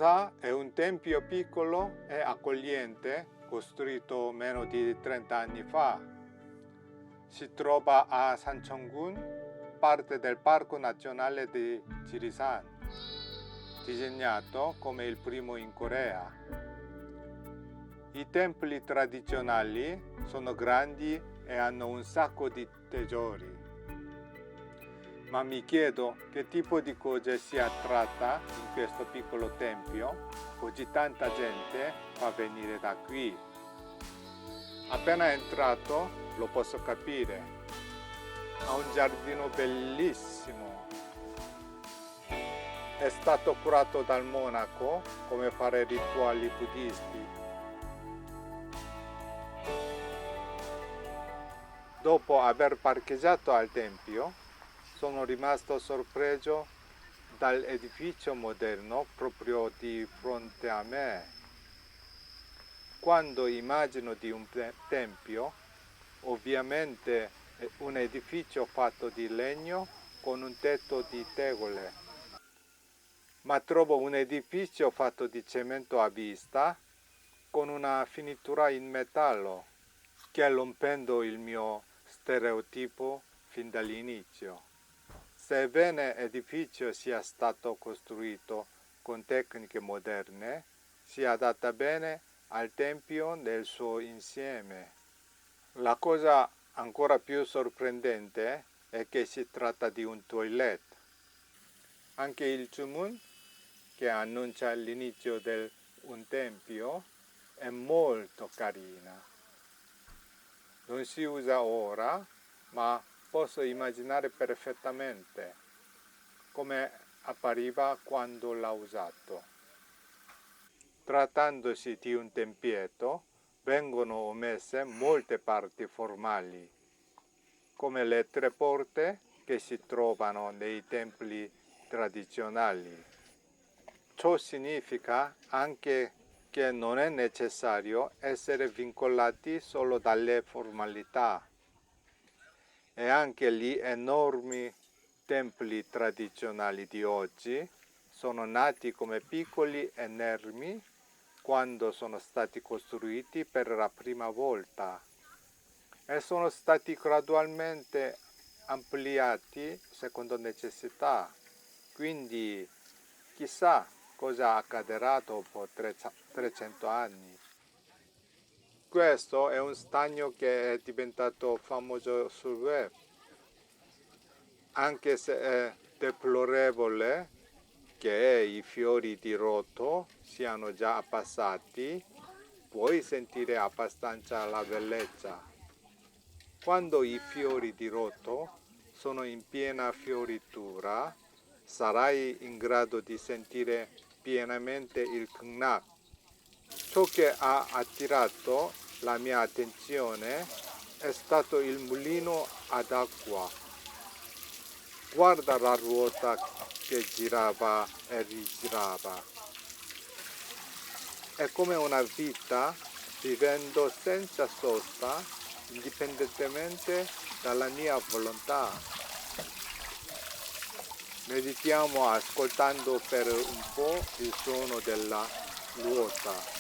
cosa è un tempio piccolo e accogliente costruito meno di 30 anni fa. Si trova a Sancheong-gun, parte del Parco Nazionale di Jirisan, disegnato come il primo in Corea. I templi tradizionali sono grandi e hanno un sacco di tesori. Ma mi chiedo che tipo di cose si attratta in questo piccolo tempio, così tanta gente fa venire da qui. Appena entrato lo posso capire. Ha un giardino bellissimo. È stato curato dal monaco come fare rituali buddisti. Dopo aver parcheggiato al tempio, sono rimasto sorpreso dall'edificio moderno proprio di fronte a me. Quando immagino di un tempio, ovviamente è un edificio fatto di legno con un tetto di tegole. Ma trovo un edificio fatto di cemento a vista con una finitura in metallo, che rompendo il mio stereotipo fin dall'inizio. Sebbene l'edificio sia stato costruito con tecniche moderne, si adatta bene al tempio nel suo insieme. La cosa ancora più sorprendente è che si tratta di un toilet. Anche il Jumun, che annuncia l'inizio di un tempio, è molto carina. Non si usa ora, ma posso immaginare perfettamente come appariva quando l'ho usato. Trattandosi di un tempietto, vengono omesse molte parti formali, come le 3 porte che si trovano nei templi tradizionali. Ciò significa anche che non è necessario essere vincolati solo dalle formalità. E anche gli enormi templi tradizionali di oggi sono nati come piccoli inermi quando sono stati costruiti per la prima volta e sono stati gradualmente ampliati secondo necessità. Quindi chissà cosa accadrà dopo 300 anni. Questo è un stagno che è diventato famoso sul web, anche se è deplorevole che i fiori di rotto siano già abbassati, puoi sentire abbastanza la bellezza. Quando i fiori di rotto sono in piena fioritura, sarai in grado di sentire pienamente il knak. Ciò che ha attirato la mia attenzione è stato il mulino ad acqua. Guarda la ruota che girava e rigirava. È come una vita vivendo senza sosta, indipendentemente dalla mia volontà. Meditiamo ascoltando per un po' il suono della ruota.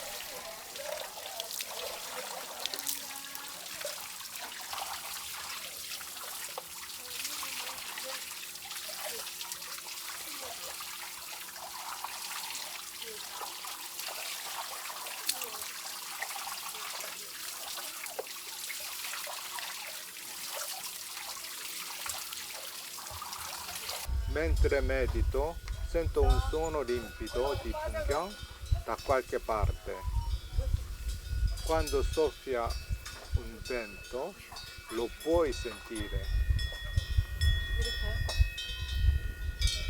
Mentre medito, sento un suono limpido di pungyang da qualche parte. Quando soffia un vento, lo puoi sentire.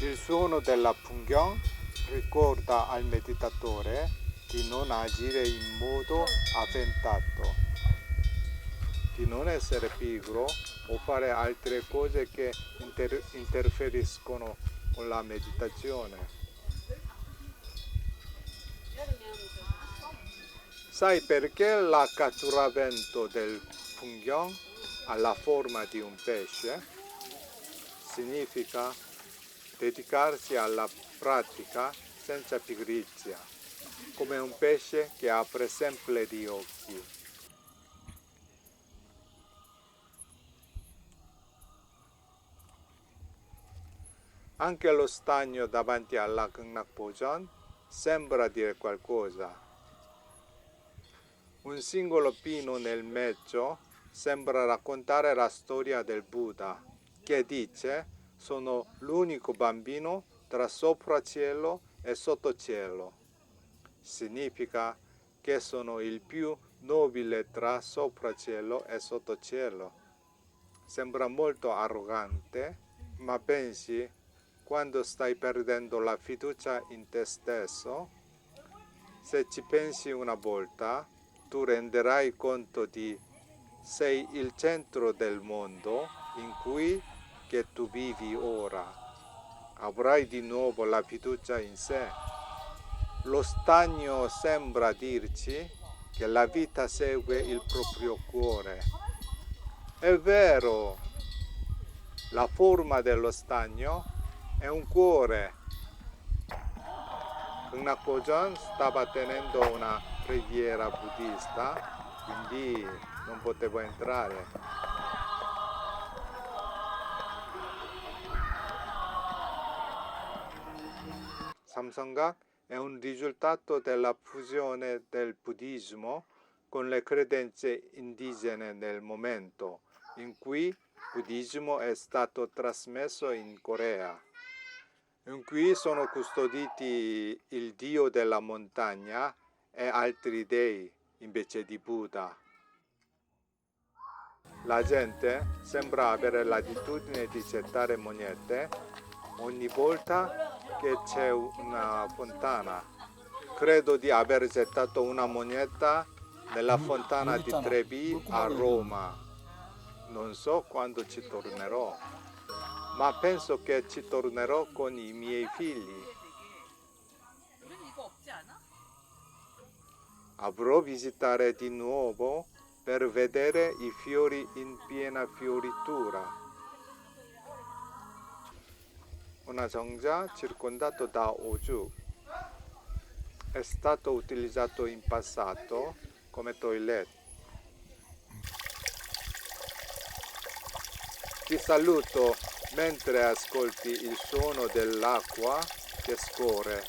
Il suono della pungyang ricorda al meditatore di non agire in modo avventato, di non essere pigro o fare altre cose che interferiscono con la meditazione. Sai perché la catturavento del pungyang ha la forma di un pesce? Significa dedicarsi alla pratica senza pigrizia, come un pesce che apre sempre gli occhi. Anche lo stagno davanti alla Kangnak sembra dire qualcosa. Un singolo pino nel mezzo sembra raccontare la storia del Buddha, che dice: sono l'unico bambino tra sopraccielo e sottocielo. Significa che sono il più nobile tra sopraccielo e sottocielo. Sembra molto arrogante, ma pensi, quando stai perdendo la fiducia in te stesso, se ci pensi una volta, tu renderai conto di sei il centro del mondo in cui che tu vivi ora. Avrai di nuovo la fiducia in sé. Lo stagno sembra dirci che la vita segue il proprio cuore. È vero, la forma dello stagno è un cuore. Kangnak Pojon stava tenendo una preghiera buddista, quindi non potevo entrare. Samsonggak è un risultato della fusione del buddismo con le credenze indigene nel momento in cui il buddismo è stato trasmesso in Corea. In cui sono custoditi il dio della montagna e altri dei invece di Buddha. La gente sembra avere l'abitudine di gettare monete ogni volta che c'è una fontana. Credo di aver gettato una moneta nella fontana di Trevi a Roma. Non so quando ci tornerò, ma penso che ci tornerò con i miei figli. Avrò visitare di nuovo per vedere i fiori in piena fioritura. Una 정자 circondato da oju. È stato utilizzato in passato come toilet. Ti saluto mentre ascolti il suono dell'acqua che scorre.